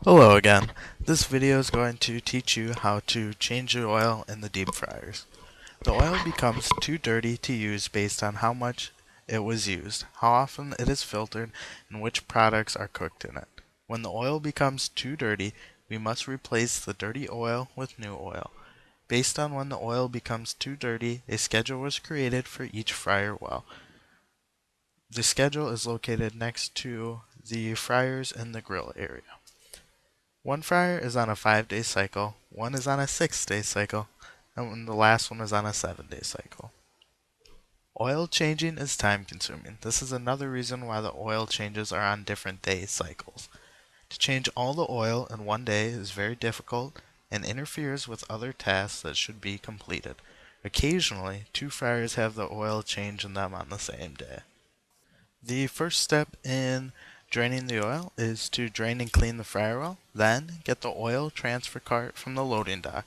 Hello again. This video is going to teach you how to change the oil in the deep fryers. The oil becomes too dirty to use based on how much it was used, how often it is filtered, and which products are cooked in it. When the oil becomes too dirty, we must replace the dirty oil with new oil. Based on when the oil becomes too dirty, a schedule was created for each fryer well. The schedule is located next to the fryers in the grill area. One fryer is on a 5-day cycle, one is on a 6-day cycle, and the last one is on a 7-day cycle. Oil changing is time consuming. This is another reason why the oil changes are on different day cycles. To change all the oil in one day is very difficult and interferes with other tasks that should be completed. Occasionally, two fryers have the oil change in them on the same day. The first step in draining the oil is to drain and clean the fryer well. Then, get the oil transfer cart from the loading dock.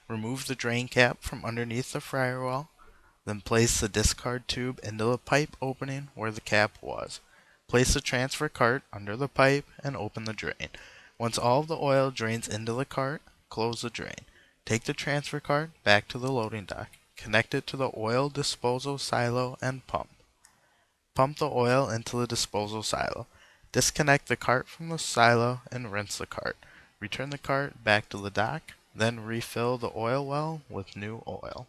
Remove the drain cap from underneath the fryer well. Then place the discard tube into the pipe opening where the cap was. Place the transfer cart under the pipe and open the drain. Once all of the oil drains into the cart, close the drain. Take the transfer cart back to the loading dock. Connect it to the oil disposal silo and pump. Pump the oil into the disposal silo. Disconnect the cart from the silo and rinse the cart. Return the cart back to the dock, then refill the oil well with new oil.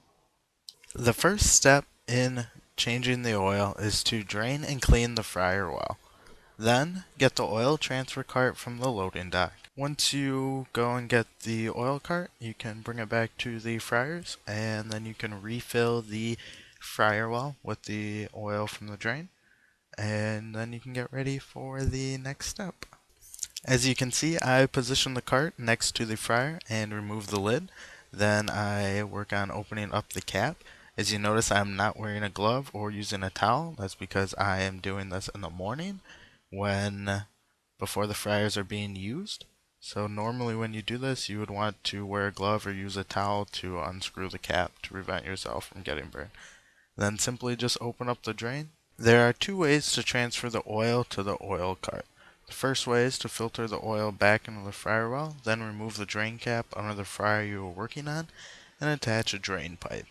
The first step in changing the oil is to drain and clean the fryer well. Then, get the oil transfer cart from the loading dock. Once you go and get the oil cart, you can bring it back to the fryers, and then you can refill the fryer well with the oil from the drain, and then you can get ready for the next step. As you can see, I position the cart next to the fryer and remove the lid. Then I work on opening up the cap. As you notice, I'm not wearing a glove or using a towel. That's because I am doing this in the morning before the fryers are being used. So normally when you do this, you would want to wear a glove or use a towel to unscrew the cap to prevent yourself from getting burned. Then simply just open up the drain. There are two ways to transfer the oil to the oil cart. The first way is to filter the oil back into the fryer well, then remove the drain cap under the fryer you are working on and attach a drain pipe.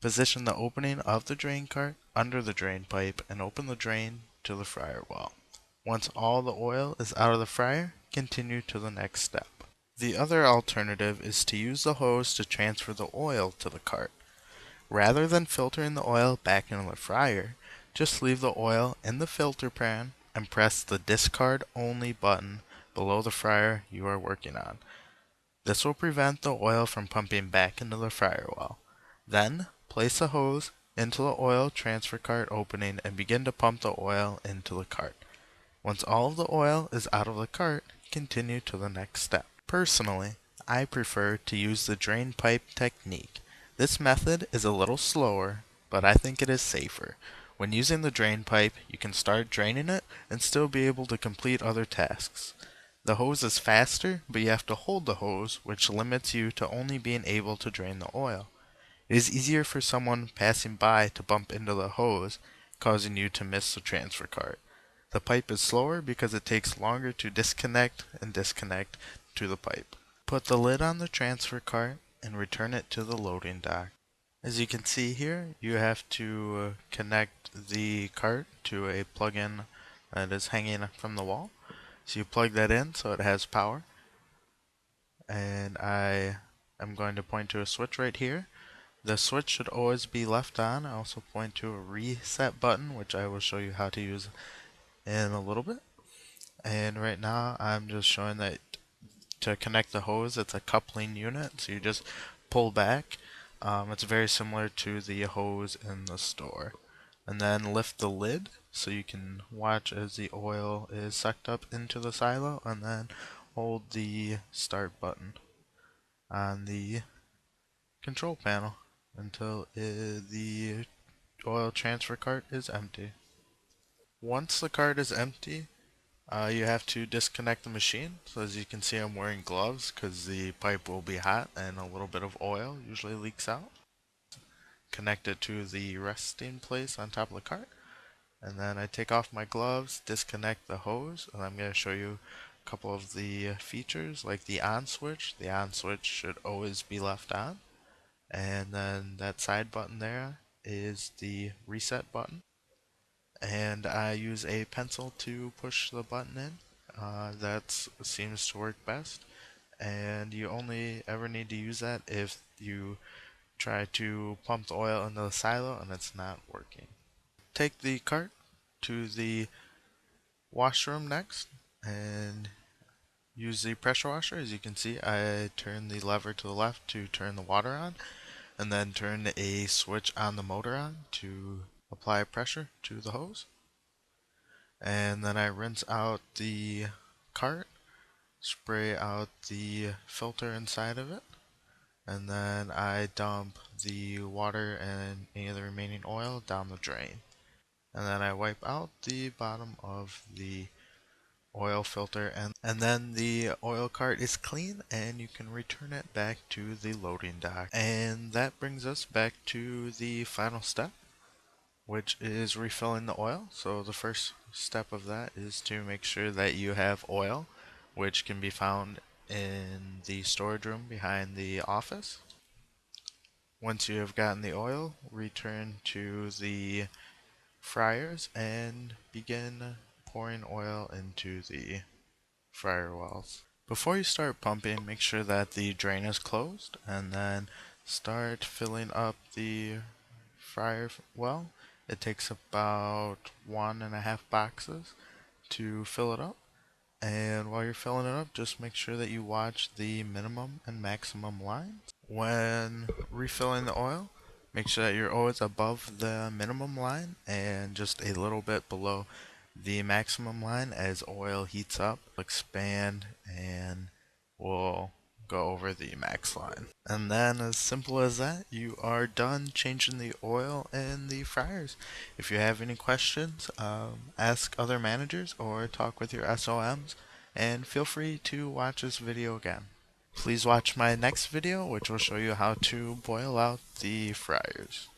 Position the opening of the drain cart under the drain pipe and open the drain to the fryer well. Once all the oil is out of the fryer, continue to the next step. The other alternative is to use the hose to transfer the oil to the cart. Rather than filtering the oil back into the fryer, just leave the oil in the filter pan and press the discard only button below the fryer you are working on. This will prevent the oil from pumping back into the fryer well. Then, place the hose into the oil transfer cart opening and begin to pump the oil into the cart. Once all of the oil is out of the cart, continue to the next step. Personally, I prefer to use the drain pipe technique. This method is a little slower, but I think it is safer. When using the drain pipe, you can start draining it and still be able to complete other tasks. The hose is faster, but you have to hold the hose, which limits you to only being able to drain the oil. It is easier for someone passing by to bump into the hose, causing you to miss the transfer cart. The pipe is slower because it takes longer to disconnect and disconnect to the pipe. Put the lid on the transfer cart and return it to the loading dock. As you can see here, you have to connect the cart to a plug-in that is hanging from the wall. So you plug that in so it has power. And I am going to point to a switch right here. The switch should always be left on. I also point to a reset button, which I will show you how to use in a little bit. And right now I'm just showing that to connect the hose, it's a coupling unit, so you just pull back. It's very similar to the hose in the store. And then lift the lid so you can watch as the oil is sucked up into the silo, and then hold the start button on the control panel until the oil transfer cart is empty. Once the cart is empty, you have to disconnect the machine. So as you can see, I'm wearing gloves because the pipe will be hot and a little bit of oil usually leaks out. Connect it to the resting place on top of the cart. And then I take off my gloves, disconnect the hose, and I'm going to show you couple of the features like the on switch. The on switch should always be left on. And then that side button there is the reset button. And I use a pencil to push the button in. That seems to work best. And you only ever need to use that if you try to pump the oil into the silo and it's not working. Take the cart to the washroom next and use the pressure washer. As you can see, I turn the lever to the left to turn the water on, and then turn a switch on the motor on to apply pressure to the hose. And then I rinse out the cart, spray out the filter inside of it, and then I dump the water and any of the remaining oil down the drain. And then I wipe out the bottom of the oil filter, and then the oil cart is clean and you can return it back to the loading dock. And that brings us back to the final step, which is refilling the oil. So the first step of that is to make sure that you have oil, which can be found in the storage room behind the office. Once you have gotten the oil, return to the fryers and begin pouring oil into the fryer wells. Before you start pumping, make sure that the drain is closed and then start filling up the fryer well. It takes about 1.5 boxes to fill it up. And while you're filling it up, just make sure that you watch the minimum and maximum lines. When refilling the oil, make sure that you're always above the minimum line and just a little bit below the maximum line. As oil heats up, expand and will go over the max line. And then, as simple as that, you are done changing the oil in the fryers. If you have any questions, ask other managers or talk with your SOMs, and feel free to watch this video again. Please watch my next video, which will show you how to boil out the fryers.